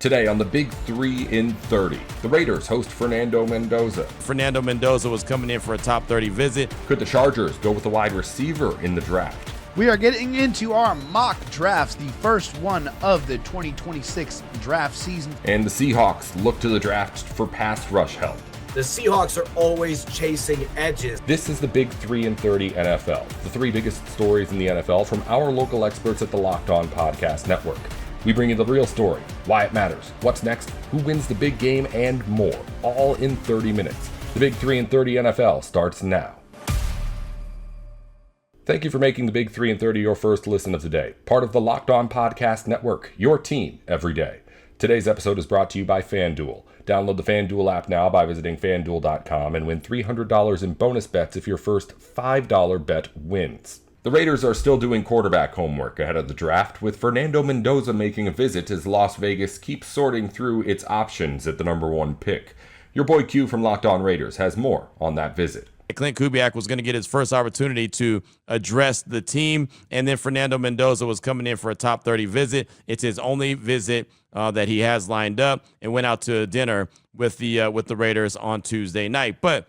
Today on the Big 3 in 30, the Raiders host Fernando Mendoza. Fernando Mendoza was coming in for a top 30 visit. Could the Chargers go with a wide receiver in the draft? We are getting into our mock drafts, the first one of the 2026 draft season. And the Seahawks look to the draft for pass rush help. The Seahawks are always chasing edges. This is the Big 3 in 30 NFL, the three biggest stories in the NFL from our local experts at the Locked On Podcast Network. We bring you the real story, why it matters, what's next, who wins the big game, and more, all in 30 minutes. The Big 3 in 30 NFL starts now. Thank you for making the Big 3 in 30 your first listen of the day. Part of the Locked On Podcast Network, your team every day. Today's episode is brought to you by FanDuel. Download the FanDuel app now by visiting FanDuel.com and win $300 in bonus bets if your first $5 bet wins. The Raiders are still doing quarterback homework ahead of the draft, with Fernando Mendoza making a visit as Las Vegas keeps sorting through its options at the number one pick. Your boy Q from Locked On Raiders has more on that visit. Clint Kubiak was going to get his first opportunity to address the team, and then Fernando Mendoza was coming in for a top 30 visit. It's his only visit that he has lined up, and went out to dinner with the Raiders on Tuesday night. But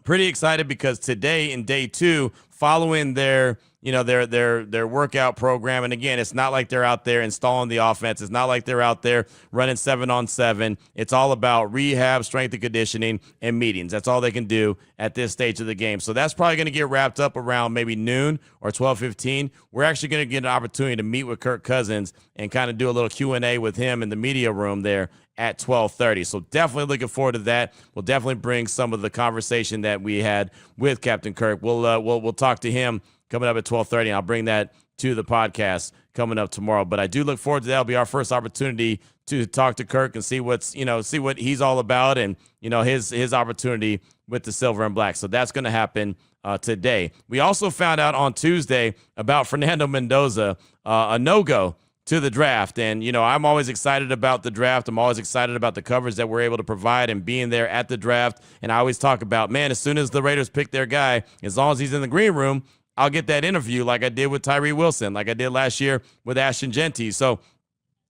pretty excited because today in day two, following their workout program, and again, it's not like they're out there installing the offense. It's not like they're out there running 7-on-7. It's all about rehab, strength and conditioning, and meetings. That's all they can do at this stage of the game. So that's probably going to get wrapped up around maybe noon or 12:15. We're actually going to get an opportunity to meet with Kirk Cousins and kind of do a little Q&A with him in the media room there at 12:30. So definitely looking forward to that. We'll definitely bring some of the conversation that we had with Captain Kirk. We'll talk to him coming up at 12:30, and I'll bring that to the podcast coming up tomorrow. But I do look forward to that. It'll be our first opportunity to talk to Kirk and see what he's all about, and his opportunity with the silver and black. So that's going to happen today. We also found out on Tuesday about Fernando Mendoza, a no-go to the draft. And, I'm always excited about the draft. I'm always excited about the coverage that we're able to provide and being there at the draft. And I always talk about, man, as soon as the Raiders pick their guy, as long as he's in the green room, I'll get that interview like I did with Tyree Wilson, like I did last year with Ashton Genty. So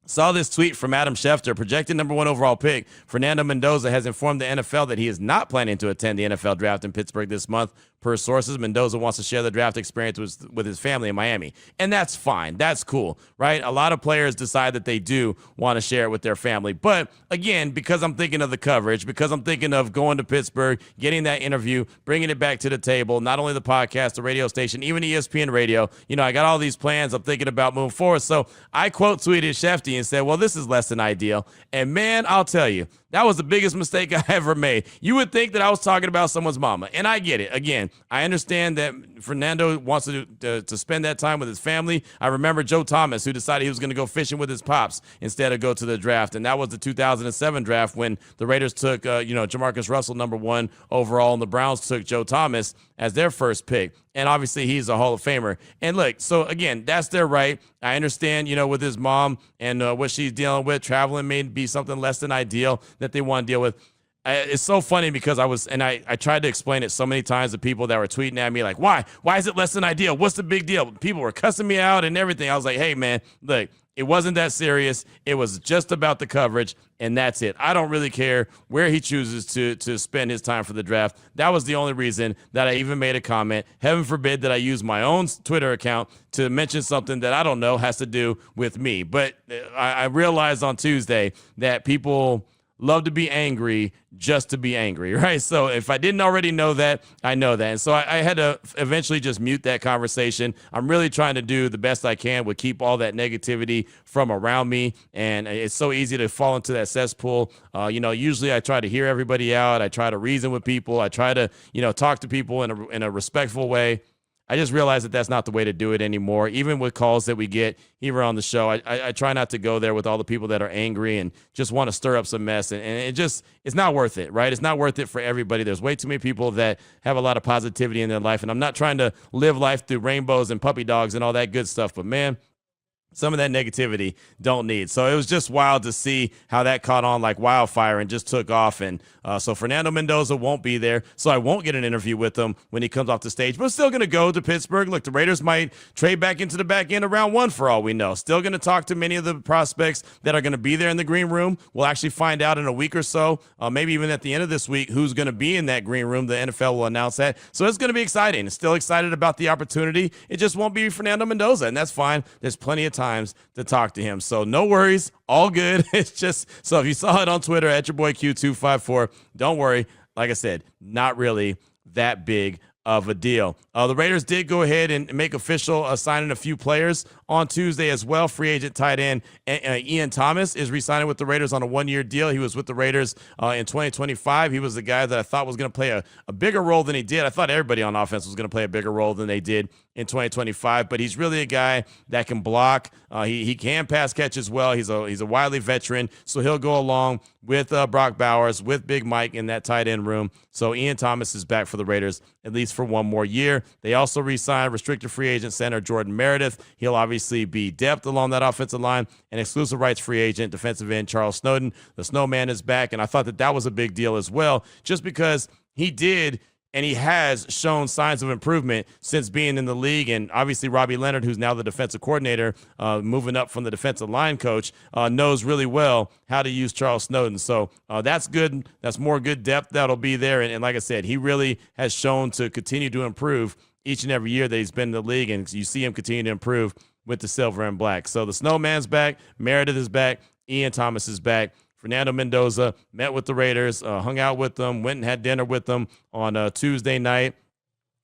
saw this tweet from Adam Schefter, projected number one overall pick. Fernando Mendoza has informed the NFL that he is not planning to attend the NFL draft in Pittsburgh this month. Per sources, Mendoza wants to share the draft experience with his family in Miami. And that's fine. That's cool, right? A lot of players decide that they do want to share it with their family. But again, because I'm thinking of the coverage, because I'm thinking of going to Pittsburgh, getting that interview, bringing it back to the table, not only the podcast, the radio station, even ESPN radio, I got all these plans I'm thinking about moving forward. So I quote tweeted Shefty and said, well, this is less than ideal. And man, I'll tell you, that was the biggest mistake I ever made. You would think that I was talking about someone's mama, and I get it. Again, I understand that Fernando wants to spend that time with his family. I remember Joe Thomas, who decided he was going to go fishing with his pops instead of go to the draft, and that was the 2007 draft when the Raiders took, Jamarcus Russell number one overall, and the Browns took Joe Thomas as their first pick. And obviously he's a Hall of Famer. And look, so again, that's their right. I understand, with his mom and what she's dealing with, traveling may be something less than ideal that they want to deal with. It's so funny because I tried to explain it so many times to people that were tweeting at me like, why is it less than ideal? What's the big deal? People were cussing me out and everything. I was like, hey man, look, it wasn't that serious. It was just about the coverage, and that's it. I don't really care where he chooses to spend his time for the draft. That was the only reason that I even made a comment. Heaven forbid that I use my own Twitter account to mention something that I don't know has to do with me. But I realized on Tuesday that people love to be angry just to be angry, right? So if I didn't already know that, I know that. And so I had to eventually just mute that conversation. I'm really trying to do the best I can with keep all that negativity from around me. And it's so easy to fall into that cesspool. Usually I try to hear everybody out. I try to reason with people. I try to, talk to people in a respectful way. I just realized that that's not the way to do it anymore. Even with calls that we get here on the show, I try not to go there with all the people that are angry and just want to stir up some mess. And it's not worth it, right? It's not worth it for everybody. There's way too many people that have a lot of positivity in their life. And I'm not trying to live life through rainbows and puppy dogs and all that good stuff. But man, some of that negativity don't need. So it was just wild to see how that caught on like wildfire and just took off. And so Fernando Mendoza won't be there. So I won't get an interview with him when he comes off the stage, but still going to go to Pittsburgh. Look, the Raiders might trade back into the back end of round one for all we know. Still going to talk to many of the prospects that are going to be there in the green room. We'll actually find out in a week or so, maybe even at the end of this week, who's going to be in that green room. The NFL will announce that. So it's going to be exciting. Still excited about the opportunity. It just won't be Fernando Mendoza, and that's fine. There's plenty of times to talk to him. So no worries, all good. It's just, so if you saw it on Twitter at your boy Q254, don't worry. Like I said, not really that big of a deal. The Raiders did go ahead and make official signing a few players on Tuesday as well. Free agent tight end Ian Thomas is re-signing with the Raiders on a one-year deal. He was with the Raiders in 2025. He was the guy that I thought was going to play a bigger role than he did. I thought everybody on offense was going to play a bigger role than they did in 2025, but he's really a guy that can block. He can pass catch as well. He's a wily veteran, so he'll go along with Brock Bowers, with Big Mike in that tight end room. So Ian Thomas is back for the Raiders, at least for one more year. They also re-signed restricted free agent center Jordan Meredith. He'll obviously be depth along that offensive line. And exclusive rights free agent defensive end Charles Snowden. The Snowman is back, and I thought that was a big deal as well, just because he did and he has shown signs of improvement since being in the league. And obviously Robbie Leonard, who's now the defensive coordinator, moving up from the defensive line coach, knows really well how to use Charles Snowden. So that's good. That's more good depth that'll be there. And like I said, he really has shown to continue to improve each and every year that he's been in the league. And you see him continue to improve with the silver and black. So the Snowman's back. Meredith is back. Ian Thomas is back. Fernando Mendoza met with the Raiders, hung out with them, went and had dinner with them on Tuesday night.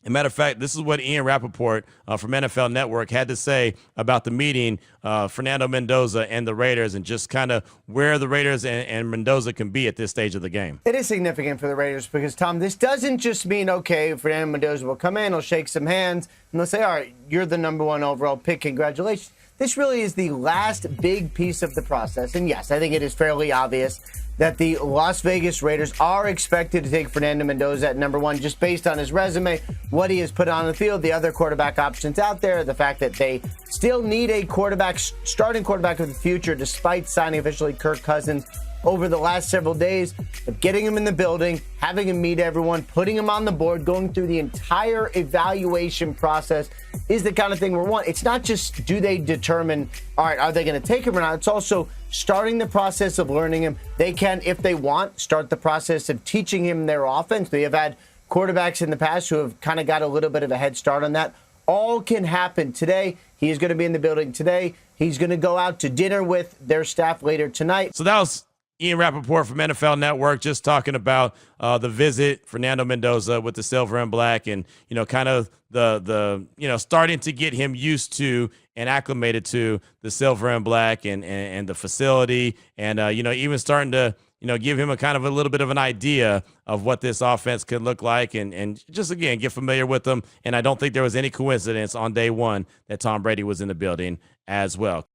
As a matter of fact, this is what Ian Rappaport from NFL Network had to say about the meeting, Fernando Mendoza and the Raiders, and just kind of where the Raiders and Mendoza can be at this stage of the game. It is significant for the Raiders because, Tom, this doesn't just mean, okay, Fernando Mendoza will come in, he'll shake some hands, and they'll say, all right, you're the number one overall pick, congratulations. This really is the last big piece of the process. And yes, I think it is fairly obvious that the Las Vegas Raiders are expected to take Fernando Mendoza at number one just based on his resume, what he has put on the field, the other quarterback options out there, the fact that they still need a quarterback, starting quarterback of the future, despite signing officially Kirk Cousins over the last several days. But getting him in the building, having him meet everyone, putting him on the board, going through the entire evaluation process is the kind of thing we want. It's not just do they determine, all right, are they going to take him or not? It's also starting the process of learning him. They can, if they want, start the process of teaching him their offense. They have had quarterbacks in the past who have kind of got a little bit of a head start on that. All can happen today. He is going to be in the building today. He's going to go out to dinner with their staff later tonight. So that was Ian Rappaport from NFL Network just talking about the visit, Fernando Mendoza with the silver and black, and, you know, kind of the starting to get him used to and acclimated to the silver and black and the facility, and, even starting to, give him a kind of a little bit of an idea of what this offense could look like, and just, again, get familiar with them. And I don't think there was any coincidence on day one that Tom Brady was in the building as well.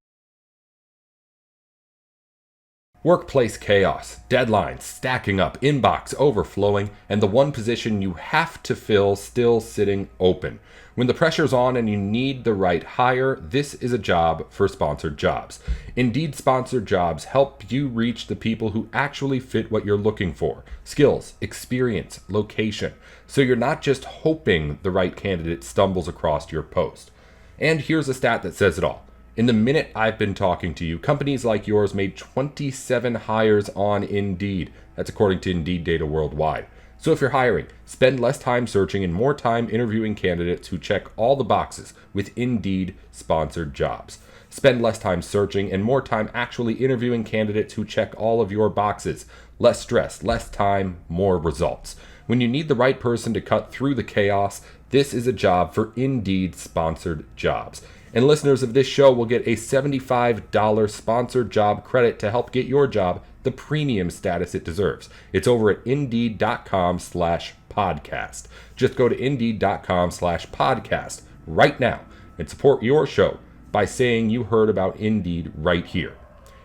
Workplace chaos, deadlines stacking up, inbox overflowing, and the one position you have to fill still sitting open. When the pressure's on and you need the right hire, this is a job for sponsored jobs. Indeed, sponsored jobs help you reach the people who actually fit what you're looking for. Skills, experience, location. So you're not just hoping the right candidate stumbles across your post. And here's a stat that says it all. In the minute I've been talking to you, companies like yours made 27 hires on Indeed. That's according to Indeed data worldwide. So if you're hiring, spend less time searching and more time interviewing candidates who check all the boxes with Indeed sponsored jobs. Spend less time searching and more time actually interviewing candidates who check all of your boxes. Less stress, less time, more results. When you need the right person to cut through the chaos, this is a job for Indeed sponsored jobs. And listeners of this show will get a $75 sponsored job credit to help get your job the premium status it deserves. It's over at Indeed.com/podcast. Just go to Indeed.com/podcast right now and support your show by saying you heard about Indeed right here.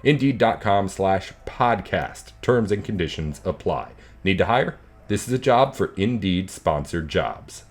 Indeed.com/podcast. Terms and conditions apply. Need to hire? This is a job for Indeed sponsored jobs.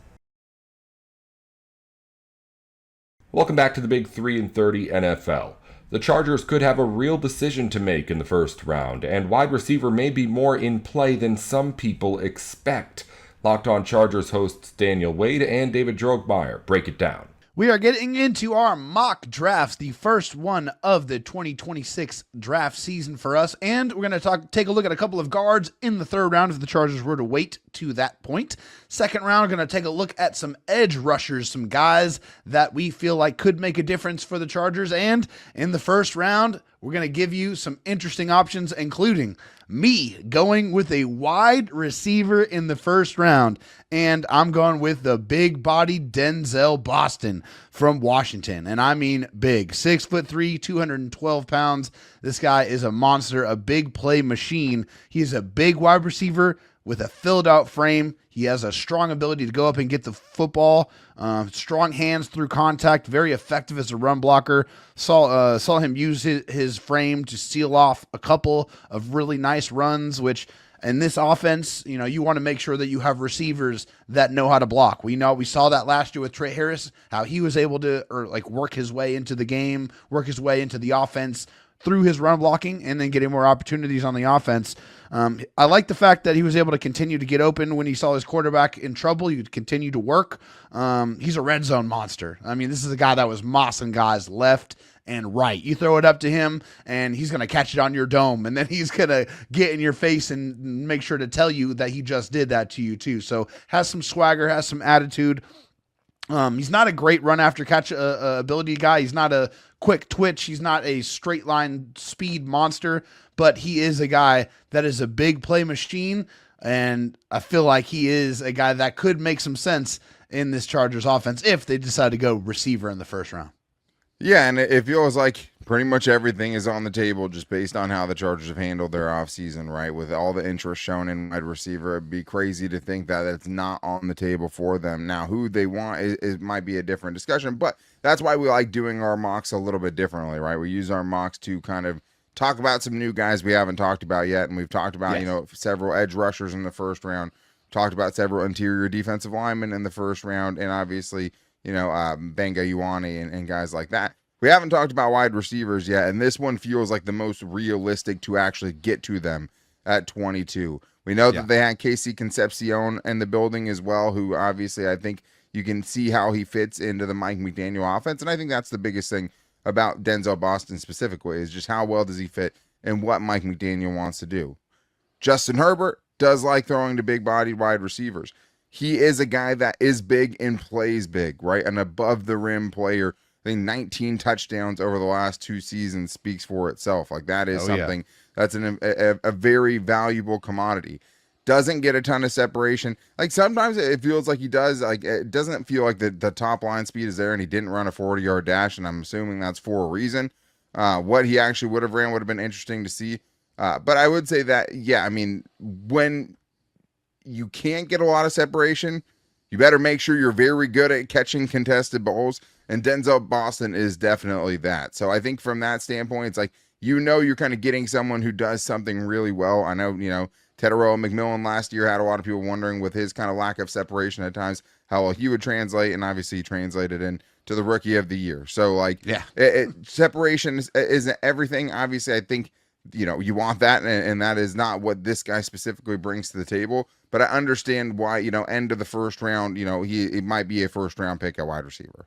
Welcome back to the Big 3 and 30 NFL. The Chargers could have a real decision to make in the first round, and wide receiver may be more in play than some people expect. Locked On Chargers hosts Daniel Wade and David Drogmeyer break it down. We are getting into our mock drafts, the first one of the 2026 draft season for us, and we're going to take a look at a couple of guards in the third round if the Chargers were to wait to that point. Second round, we're going to take a look at some edge rushers, some guys that we feel like could make a difference for the Chargers, and in the first round, we're going to give you some interesting options, including me going with a wide receiver in the first round, and I'm going with the big-bodied Denzel Boston from Washington, and I mean big. 6'3", 212 pounds. This guy is a monster, a big play machine. He's a big wide receiver with a filled-out frame. He has a strong ability to go up and get the football, strong hands through contact, very effective as a run blocker. Saw him use his frame to seal off a couple of really nice runs, which in this offense, you want to make sure that you have receivers that know how to block. We saw that last year with Trey Harris, how he was able to work his way into the game, work his way into the offense through his run blocking and then getting more opportunities on the offense. I like the fact that he was able to continue to get open when he saw his quarterback in trouble. He would continue to work. He's a red zone monster. I mean, this is a guy that was mossing guys left and right. You throw it up to him, and he's going to catch it on your dome, and then he's going to get in your face and make sure to tell you that he just did that to you too. So has some swagger, has some attitude. He's not a great run after catch ability guy. He's not a quick twitch. He's not a straight line speed monster, but he is a guy that is a big play machine. And I feel like he is a guy that could make some sense in this Chargers offense if they decide to go receiver in the first round. Yeah, and it feels like pretty much everything is on the table just based on how the Chargers have handled their offseason, right? With all the interest shown in wide receiver, it'd be crazy to think that it's not on the table for them. Now, who they want it might be a different discussion, but that's why we like doing our mocks a little bit differently, right? We use our mocks to kind of talk about some new guys we haven't talked about yet, and we've talked about, several edge rushers in the first round, talked about several interior defensive linemen in the first round, and obviously, Benga Ioane and guys like that. We haven't talked about wide receivers yet, and this one feels like the most realistic to actually get to them at 22. We know that they had Casey Concepcion in the building as well, who obviously I think you can see how he fits into the Mike McDaniel offense, and I think that's the biggest thing about Denzel Boston specifically is just how well does he fit and what Mike McDaniel wants to do. Justin Herbert does like throwing to big-bodied wide receivers. He is a guy that is big and plays big, right? An above-the-rim player. I think 19 touchdowns over the last 2 seasons speaks for itself. Like that is something that's a very valuable commodity. Doesn't get a ton of separation. Like sometimes it feels like he does. Like it doesn't feel like the top line speed is there, and he didn't run a 40-yard dash, and I'm assuming that's for a reason. What he actually would have ran would have been interesting to see. But I would say that, when you can't get a lot of separation, you better make sure you're very good at catching contested balls. And Denzel Boston is definitely that. So I think from that standpoint, it's like, you're kind of getting someone who does something really well. I know, Teteroa McMillan last year had a lot of people wondering with his kind of lack of separation at times, how well he would translate. And obviously he translated into the rookie of the year. So separation isn't everything. Obviously I think, you want that. And that is not what this guy specifically brings to the table. But I understand why, end of the first round, he might be a first round pick at wide receiver.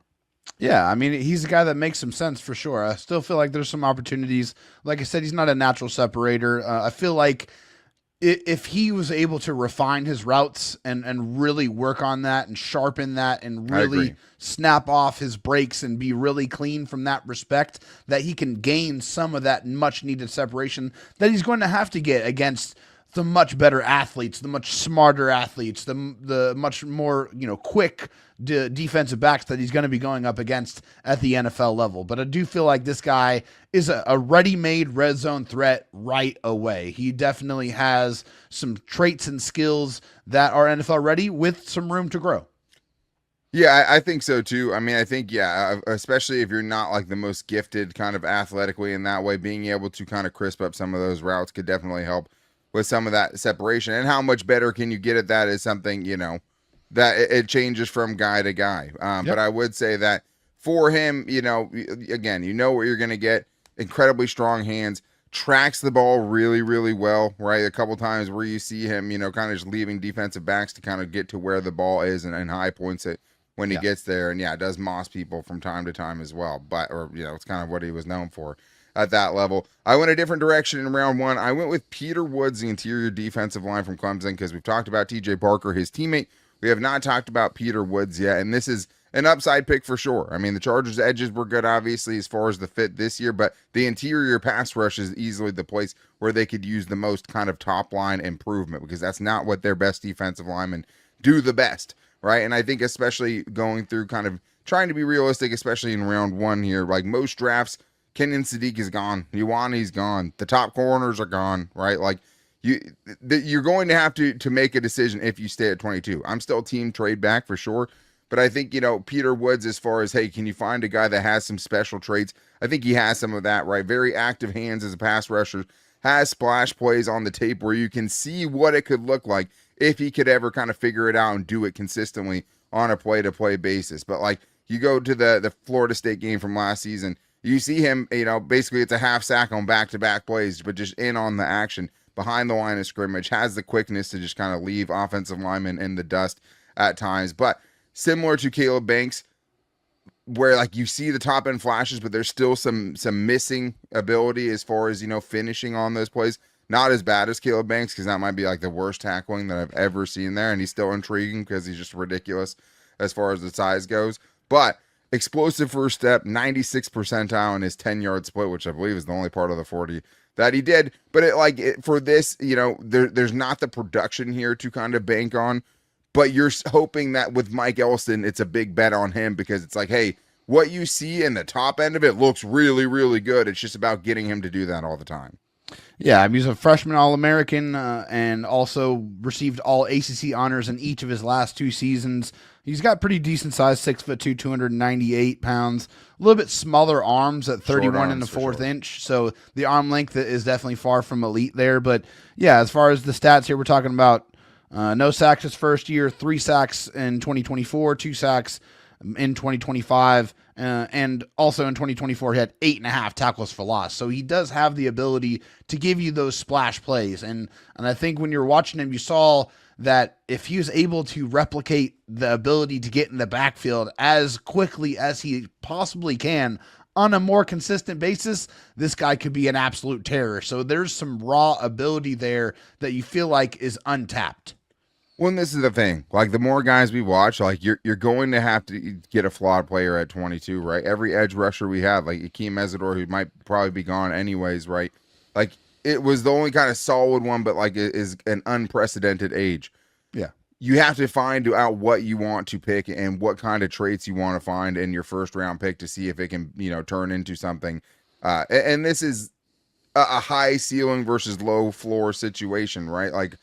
Yeah, I mean, he's a guy that makes some sense for sure. I still feel like there's some opportunities. Like I said, he's not a natural separator. I feel like if he was able to refine his routes and really work on that and sharpen that and really snap off his breaks and be really clean from that respect, that he can gain some of that much needed separation that he's going to have to get against the much better athletes, the much smarter athletes, the much more quick defensive backs that he's going to be going up against at the NFL level. But I do feel like this guy is a ready-made red zone threat right away. He definitely has some traits and skills that are NFL ready with some room to grow. Yeah, I think so too. I mean, I think, especially if you're not like the most gifted kind of athletically in that way, being able to kind of crisp up some of those routes could definitely help with some of that separation. And how much better can you get at that is something, that it changes from guy to guy. But I would say that for him, again, you know what you're going to get. Incredibly strong hands, tracks the ball really, really well, right? A couple times where you see him, kind of just leaving defensive backs to kind of get to where the ball is and high points it when he gets there. And yeah, does moss people from time to time as well. It's kind of what he was known for at that level. I went a different direction in round one. I went with Peter Woods, the interior defensive line from Clemson, because we've talked about TJ Parker, his teammate. We have not talked about Peter Woods yet, and this is an upside pick for sure. I mean, the Chargers' edges were good, obviously, as far as the fit this year, but the interior pass rush is easily the place where they could use the most kind of top-line improvement, because that's not what their best defensive linemen do the best, right? And I think especially going through kind of trying to be realistic, especially in round one here, like most drafts, Kenyon Sadiq is gone. Ioane's gone. The top corners are gone, right? Like, you're going to have to make a decision if you stay at 22. I'm still team trade back for sure. But I think, Peter Woods, as far as, hey, can you find a guy that has some special traits? I think he has some of that, right? Very active hands as a pass rusher, has splash plays on the tape where you can see what it could look like if he could ever kind of figure it out and do it consistently on a play-to-play basis. But, like, you go to the Florida State game from last season, you see him, basically it's a half sack on back-to-back plays, but just in on the action behind the line of scrimmage, has the quickness to just kind of leave offensive linemen in the dust at times. But similar to Caleb Banks, where like you see the top end flashes, but there's still some missing ability as far as, finishing on those plays. Not as bad as Caleb Banks, because that might be like the worst tackling that I've ever seen there. And he's still intriguing because he's just ridiculous as far as the size goes. But explosive first step, 96th percentile in his 10-yard split, which I believe is the only part of the 40 that he did. But for this, there's not the production here to kind of bank on. But you're hoping that with Mike Elston, it's a big bet on him, because it's like, hey, what you see in the top end of it looks really, really good. It's just about getting him to do that all the time. Yeah, he's a freshman All-American and also received all ACC honors in each of his last two seasons. He's got pretty decent size, 6'2", 298 pounds. A little bit smaller arms at 31 and a fourth inch. So the arm length is definitely far from elite there. But yeah, as far as the stats here, we're talking about no sacks his first year, 3 sacks in 2024, 2 sacks in 2025, and also in 2024 he had 8.5 tackles for loss. So he does have the ability to give you those splash plays, and I think when you're watching him, you saw that if he was able to replicate the ability to get in the backfield as quickly as he possibly can on a more consistent basis, this guy could be an absolute terror. So there's some raw ability there that you feel like is untapped. Well, and this is the thing. Like, the more guys we watch, like, you're going to have to get a flawed player at 22, right? Every edge rusher we have, like Akeem Mesidor, who might probably be gone anyways, right? Like, it was the only kind of solid one, but, like, it is an unprecedented age. Yeah. You have to find out what you want to pick and what kind of traits you want to find in your first-round pick to see if it can, turn into something. And this is a high ceiling versus low floor situation, right? Like,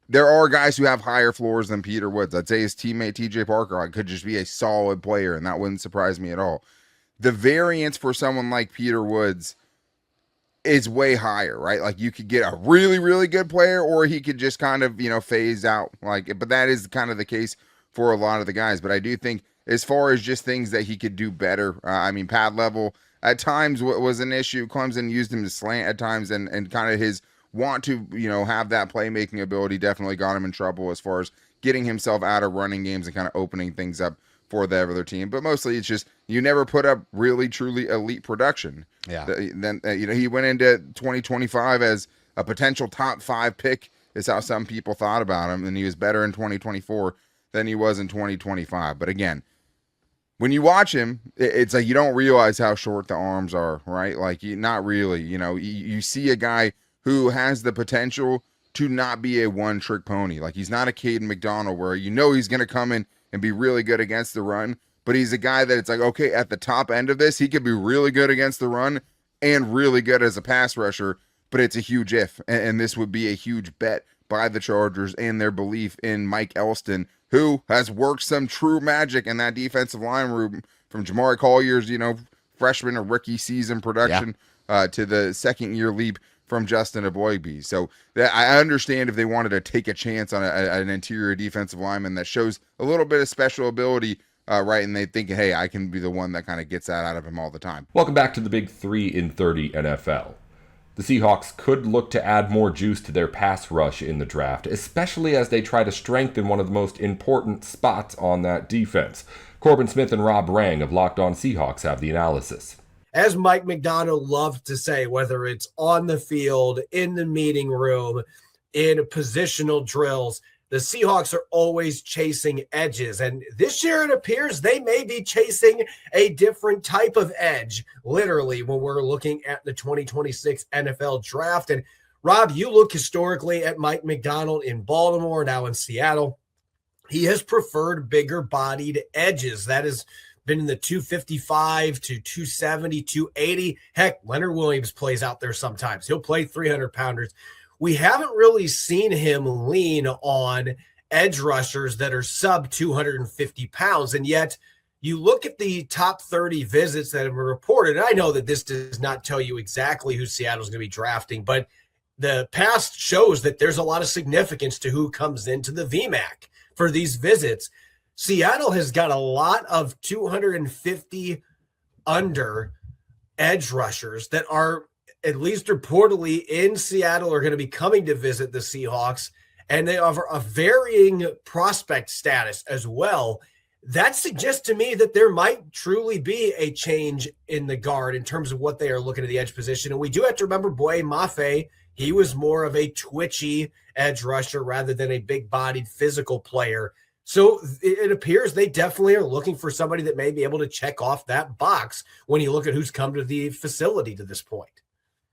there are guys who have higher floors than Peter Woods. I'd say his teammate TJ Parker could just be a solid player, and that wouldn't surprise me at all. The variance for someone like Peter Woods is way higher, right? Like, you could get a really, really good player, or he could just kind of, phase out. But that is kind of the case for a lot of the guys. But I do think, as far as just things that he could do better, pad level at times was an issue. Clemson used him to slant at times, and kind of his want to, have that playmaking ability definitely got him in trouble as far as getting himself out of running games and kind of opening things up for the other team. But mostly it's just, you never put up really, truly elite production. Yeah. Then, he went into 2025 as a potential top 5 pick is how some people thought about him. And he was better in 2024 than he was in 2025. But again, when you watch him, it's like you don't realize how short the arms are, right? Like, not really. You see a guy who has the potential to not be a one-trick pony. Like, he's not a Caden McDonald where he's going to come in and be really good against the run, but he's a guy that it's like, okay, at the top end of this, he could be really good against the run and really good as a pass rusher, but it's a huge if, and this would be a huge bet by the Chargers and their belief in Mike Elston, who has worked some true magic in that defensive line room from Jamari Collier's, freshman or rookie season production to the second-year leap from Justin Eboigbe. So that I understand if they wanted to take a chance on an interior defensive lineman that shows a little bit of special ability right? And they think, hey, I can be the one that kind of gets that out of him all the time. Welcome back to the Big 3 in 30 NFL. The Seahawks could look to add more juice to their pass rush in the draft, especially as they try to strengthen one of the most important spots on that defense. Corbin Smith and Rob Rang of Locked On Seahawks have the analysis. As Mike McDonald loved to say, whether it's on the field, in the meeting room, in positional drills, the Seahawks are always chasing edges. And this year it appears they may be chasing a different type of edge, literally, when we're looking at the 2026 NFL draft. And Rob, you look historically at Mike McDonald in Baltimore, now in Seattle. He has preferred bigger bodied edges. That has been in the 255 to 270, 280. Heck, Leonard Williams plays out there sometimes. He'll play 300-pounders. We haven't really seen him lean on edge rushers that are sub 250 pounds. And yet you look at the top 30 visits that have been reported. And I know that this does not tell you exactly who Seattle's going to be drafting, but the past shows that there's a lot of significance to who comes into the VMAC for these visits. Seattle has got a lot of 250 under edge rushers that are at least reportedly in Seattle are going to be coming to visit the Seahawks, and they offer a varying prospect status as well. That suggests to me that there might truly be a change in the guard in terms of what they are looking at the edge position. And we do have to remember Boye Mafe, he was more of a twitchy edge rusher rather than a big-bodied physical player. So it appears they definitely are looking for somebody that may be able to check off that box when you look at who's come to the facility to this point.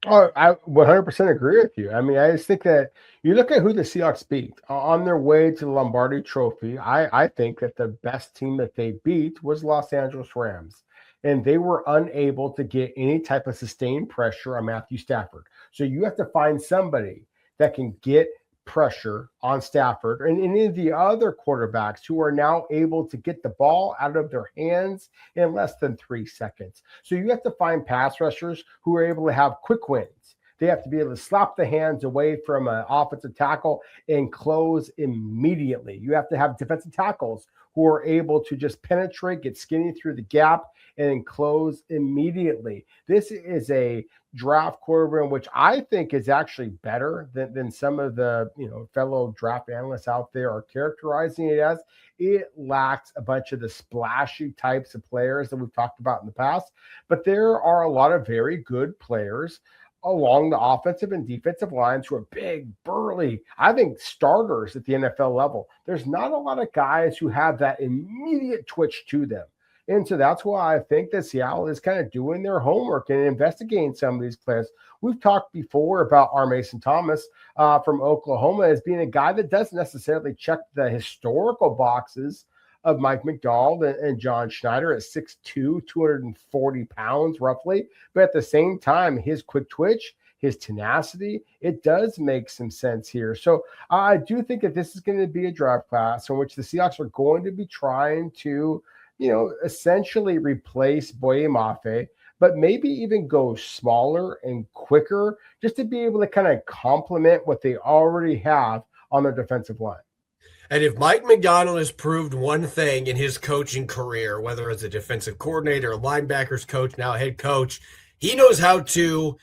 Oh, I 100% agree with you. I mean, I just think that you look at who the Seahawks beat on their way to the Lombardi Trophy. I think that the best team that they beat was Los Angeles Rams, and they were unable to get any type of sustained pressure on Matthew Stafford. So you have to find somebody that can get pressure on Stafford and any of the other quarterbacks who are now able to get the ball out of their hands in less than 3 seconds. So you have to find pass rushers who are able to have quick wins. They have to be able to slap the hands away from an offensive tackle and close immediately. You have to have defensive tackles who are able to just penetrate, get skinny through the gap, and close immediately. This is a draft quarterback, which I think is actually better than some of the fellow draft analysts out there are characterizing it as. It lacks a bunch of the splashy types of players that we've talked about in the past, but there are a lot of very good players along the offensive and defensive lines who are big, burly, I think starters at the NFL level. There's not a lot of guys who have that immediate twitch to them. And so that's why I think that Seattle is kind of doing their homework and investigating some of these players. We've talked before about R. Mason Thomas from Oklahoma as being a guy that doesn't necessarily check the historical boxes of Mike McDonald and John Schneider at 6'2", 240 pounds roughly. But at the same time, his quick twitch, his tenacity, it does make some sense here. So I do think that this is going to be a draft class in which the Seahawks are going to be trying to essentially replace Boye Mafe, but maybe even go smaller and quicker just to be able to kind of complement what they already have on their defensive line. And if Mike McDonald has proved one thing in his coaching career, whether as a defensive coordinator, a linebackers coach, now a head coach, he knows how to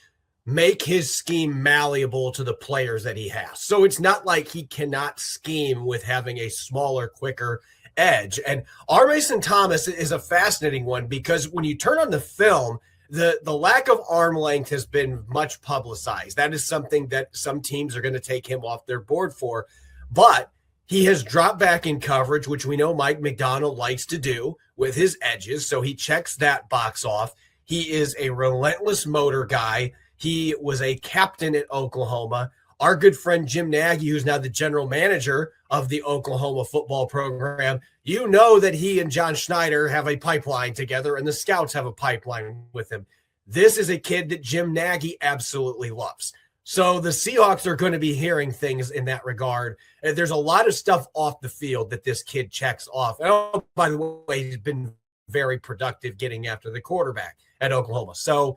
make his scheme malleable to the players that he has. So it's not like he cannot scheme with having a smaller, quicker edge. And R. Mason Thomas is a fascinating one because when you turn on the film, the lack of arm length has been much publicized. That is something that some teams are going to take him off their board for. But he has dropped back in coverage, which we know Mike McDonald likes to do with his edges. So he checks that box off. He is a relentless motor guy. He was a captain at Oklahoma. Our good friend Jim Nagy, who's now the general manager of the Oklahoma football program, you know that he and John Schneider have a pipeline together, and the scouts have a pipeline with him. This is a kid that Jim Nagy absolutely loves. So the Seahawks are going to be hearing things in that regard. There's a lot of stuff off the field that this kid checks off. And oh, by the way, he's been very productive getting after the quarterback at Oklahoma. So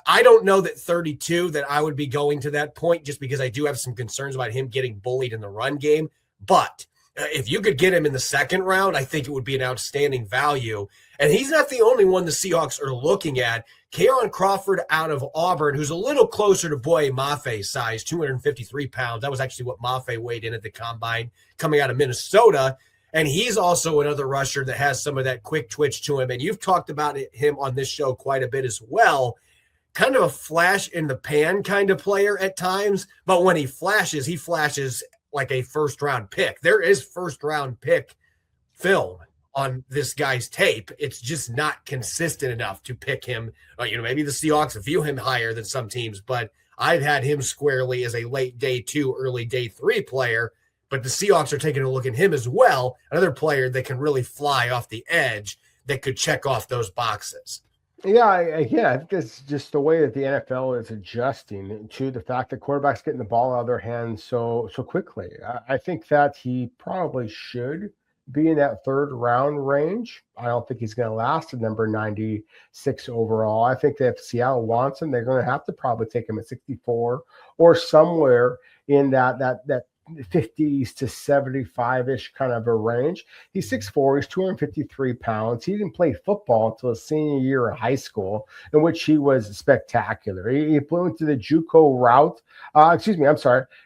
I don't know that 32 that I would be going to that point just because I do have some concerns about him getting bullied in the run game. But If you could get him in the second round, I think it would be an outstanding value. And he's not the only one the Seahawks are looking at. K'Aaron Crawford out of Auburn, who's a little closer to Boye Mafe's size, 253 pounds. That was actually what Mafe weighed in at the combine coming out of Minnesota. And he's also another rusher that has some of that quick twitch to him. And you've talked about him on this show quite a bit as well. Kind of a flash in the pan kind of player at times. But when he flashes like a first-round pick. There is first-round pick film on this guy's tape. It's just not consistent enough to pick him. Maybe the Seahawks view him higher than some teams, but I've had him squarely as a late day 2, early day 3 player. But the Seahawks are taking a look at him as well, another player that can really fly off the edge that could check off those boxes. Yeah, I think it's just the way that the NFL is adjusting to the fact that quarterbacks getting the ball out of their hands so quickly. I think that he probably should be in that third round range. I don't think he's going to last at number 96 overall. I think that if Seattle wants him, they're going to have to probably take him at 64 or somewhere in that 50s to 75-ish kind of a range. He's 6'4", he's 253 pounds. He didn't play football until his senior year in high school, in which he was spectacular. He flew into the JUCO route.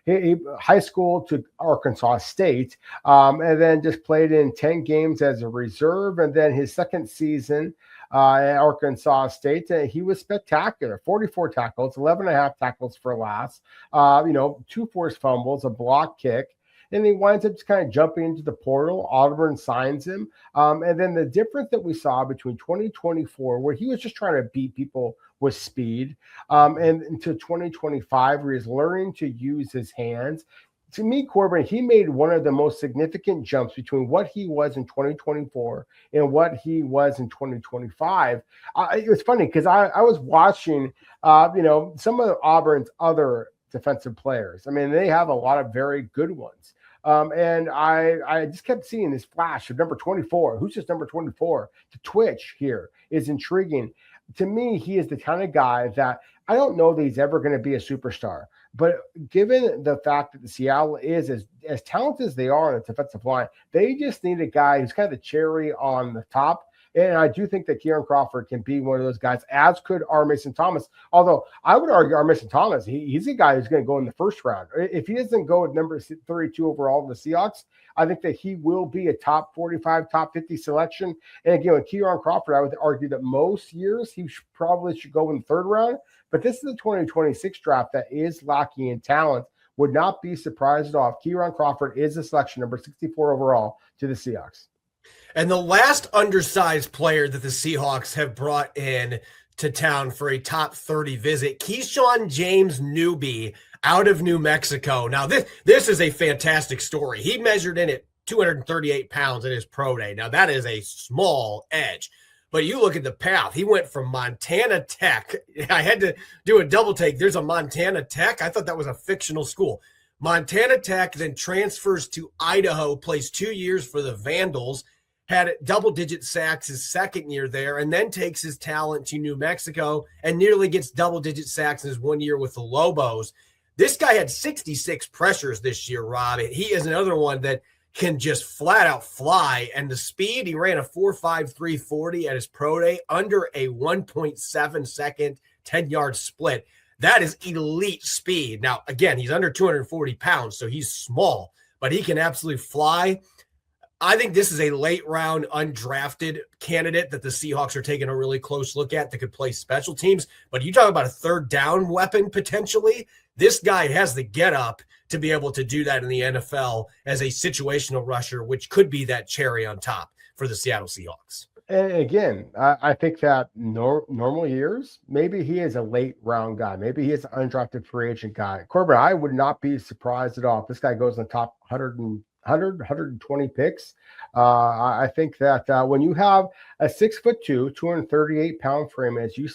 He high school to Arkansas State, and then just played in 10 games as a reserve. And then his second season at Arkansas State, he was spectacular. 44 tackles, 11.5 tackles for loss, 2 forced fumbles, a block kick. And he winds up just kind of jumping into the portal. Auburn signs him. And then the difference that we saw between 2024, where he was just trying to beat people with speed, and into 2025, where he's learning to use his hands. To me, Corbin, he made one of the most significant jumps between what he was in 2024 and what he was in 2025. It was funny because I was watching, some of Auburn's other defensive players. I mean, they have a lot of very good ones. And I just kept seeing this flash of number 24. Who's just number 24? The twitch here is intriguing. To me, he is the kind of guy that I don't know that he's ever going to be a superstar. But given the fact that the Seattle is as talented as they are on the defensive line, they just need a guy who's kind of the cherry on the top. And I do think that K'Aaron Crawford can be one of those guys, as could R. Mason Thomas. Although I would argue R. Mason Thomas, he's a guy who's going to go in the first round. If he doesn't go at number 32 overall in the Seahawks, I think that he will be a top 45, top 50 selection. And again, with K'Aaron Crawford, I would argue that most years he probably should go in the third round. But this is the 2026 draft that is lacking in talent. Would not be surprised at all if K'Aaron Crawford is a selection, number 64 overall, to the Seahawks. And the last undersized player that the Seahawks have brought in to town for a top 30 visit, Keyshawn James Newby out of New Mexico. Now, this is a fantastic story. He measured in at 238 pounds at his pro day. Now, that is a small edge. But you look at the path. He went from Montana Tech. I had to do a double take. There's a Montana Tech. I thought that was a fictional school. Montana Tech then transfers to Idaho, plays 2 years for the Vandals, had double-digit sacks his second year there, and then takes his talent to New Mexico and nearly gets double-digit sacks in his 1 year with the Lobos. This guy had 66 pressures this year, Rob. He is another one that can just flat out fly. And the speed, he ran a 4.53 40 at his pro day, under a 1.7 second 10-yard split. That is elite speed. Now, again, he's under 240 pounds, so he's small, but he can absolutely fly. I think this is a late round undrafted candidate that the Seahawks are taking a really close look at that could play special teams. But you talk about a third down weapon potentially. This guy has the get up to be able to do that in the NFL as a situational rusher, which could be that cherry on top for the Seattle Seahawks. And again, I think that normal years, maybe he is a late round guy. Maybe he is an undrafted free agent guy. Corbin, I would not be surprised at all if this guy goes in the top 120 picks. I think that when you have a 6'2", 238 pound frame, as you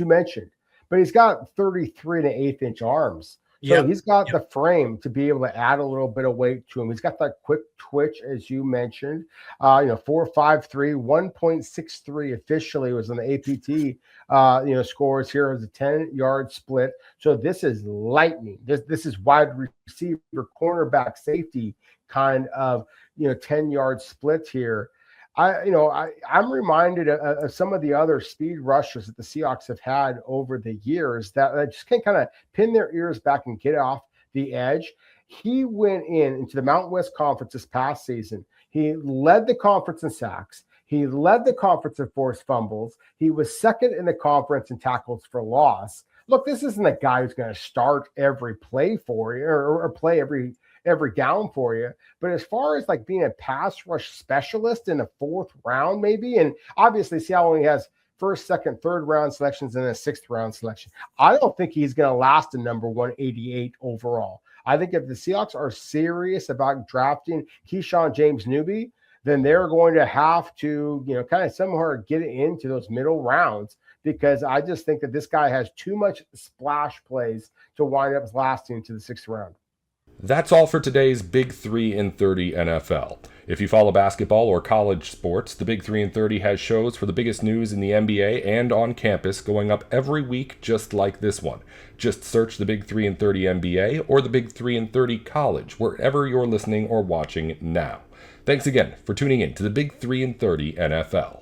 mentioned, but he's got 33 1/8 inch arms. So Yep. he's got the frame to be able to add a little bit of weight to him. He's got that quick twitch, as you mentioned. 4.53, 1.63 officially was on the APT. Scores here as a 10-yard split. So this is lightning. This is wide receiver, cornerback, safety kind of 10-yard splits here. I'm reminded of some of the other speed rushers that the Seahawks have had over the years that just can kind of pin their ears back and get off the edge. He went into the Mountain West Conference this past season. He led the conference in sacks. He led the conference in forced fumbles. He was second in the conference in tackles for loss. Look, this isn't a guy who's going to start every play for you or play every down for you. But as far as like being a pass rush specialist in the 4th round, maybe, and obviously Seattle only has 1st, 2nd, 3rd round selections and a 6th round selection. I don't think he's going to last a number 188 overall. I think if the Seahawks are serious about drafting Keyshawn James Newby, then they're going to have to, kind of somehow get into those middle rounds, because I just think that this guy has too much splash plays to wind up lasting to the 6th round. That's all for today's Big 3 in 30 NFL. If you follow basketball or college sports, the Big 3 in 30 has shows for the biggest news in the NBA and on campus going up every week just like this one. Just search the Big 3 in 30 NBA or the Big 3 in 30 college wherever you're listening or watching now. Thanks again for tuning in to the Big 3 in 30 NFL.